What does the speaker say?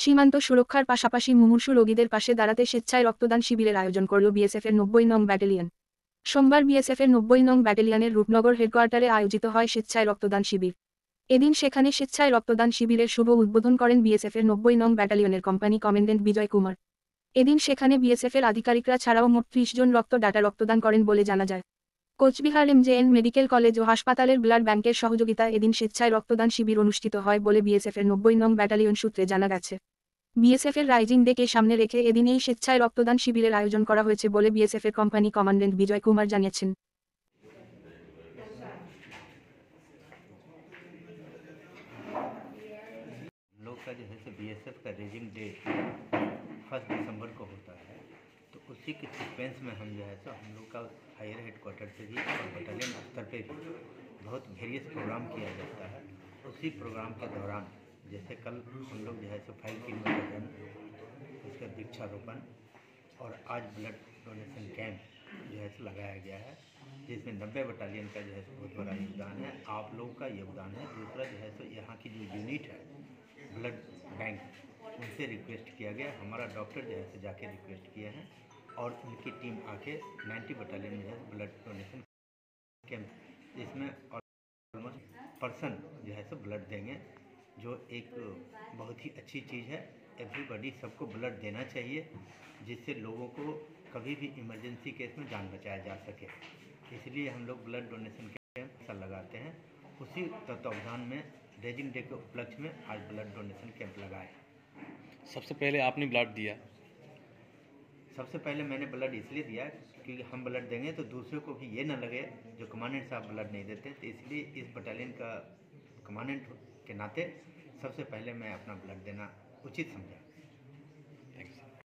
সীমান্ত সুরক্ষার পাশাপাশি মুমূর্ষু রোগীদের পাশে দাঁড়াতে স্বেচ্ছায় রক্তদান শিবিরের আয়োজন করল বিএসএফের ৯০ নং ব্যাটালিয়ন। সোমবার বিএসএফের ৯০ নং ব্যাটালিয়নের রূপনগর হেডকোয়ার্টারে আয়োজিত হয় স্বেচ্ছায় রক্তদান শিবির। এদিন সেখানে স্বেচ্ছায় রক্তদান শিবিরের শুভ উদ্বোধন করেন বিএসএফের ৯০ নং ব্যাটালিয়নের কোম্পানি কমান্ড্যান্ট বিজয় কুমার। এদিন সেখানে বিএসএফের আধিকারিকরা ছাড়াও মোট ৩০ জন রক্তদাতা রক্তদান করেন বলে জানা যায়। কোচবিহার এমজেএন মেডিকেল কলেজ ও হাসপাতালের ব্লাড ব্যাংকের সহযোগিতায় এদিন স্বেচ্ছায় রক্তদান শিবির অনুষ্ঠিত হয় বলে বিএসএফের ৯০ নং ব্যাটালিয়ন সূত্রে জানা গেছে। বিএসএফের রাইজিং ডেকে সামনে রেখে এদিন এই স্বেচ্ছায় রক্তদান শিবিরের আয়োজন করা হয়েছে বলে বিএসএফের কোম্পানি কমান্ড্যান্ট বিজয় কুমার জানিয়েছেন। लोग का जो है सो बीएसएफ का रेजिंग डे 1 दिसंबर को होता है, तो उसी के सीक्वेंस में हम जो है सो हम लोग का हायर हेडक्वार्टर से भी और बटालियन स्तर पे भी बहुत वेरियस प्रोग्राम किया जाता है। उसी प्रोग्राम के दौरान जैसे कल हम लोग जो है सो 5 किलोमीटर रन, उसका वृक्षारोपण और आज ब्लड डोनेशन कैंप जो है सो लगाया गया है, जिसमें 90 बटालियन का जो है बहुत बड़ा योगदान है। आप लोगों का योगदान है। दूसरा जो है सो यहाँ की जो यूनिट है ब्लड बैंक, उनसे रिक्वेस्ट किया गया, हमारा डॉक्टर जो है सो जाके रिक्वेस्ट किए हैं और उनकी टीम आके 90 बटालियन जो है ब्लड डोनेशन कैंप, इसमें ऑलमोस्ट पर्सन जो है सो ब्लड देंगे, जो एक बहुत ही अच्छी चीज़ है। एवरीबॉडी सबको ब्लड देना चाहिए, जिससे लोगों को कभी भी इमरजेंसी केस में जान बचाया जा सके। इसलिए हम लोग ब्लड डोनेशन कैंप लगाते हैं। उसी तत्वावधान में रेजिंग डे के उपलक्ष्य में आज ब्लड डोनेशन कैंप लगाए। सबसे पहले आपने ब्लड दिया? सबसे पहले मैंने ब्लड इसलिए दिया क्योंकि हम ब्लड देंगे तो दूसरे को भी ये ना लगे जो कमांडेंट साहब ब्लड नहीं देते, तो इसलिए इस बटालियन का कमांडेंट के नाते सबसे पहले मैं अपना ब्लड देना उचित समझा।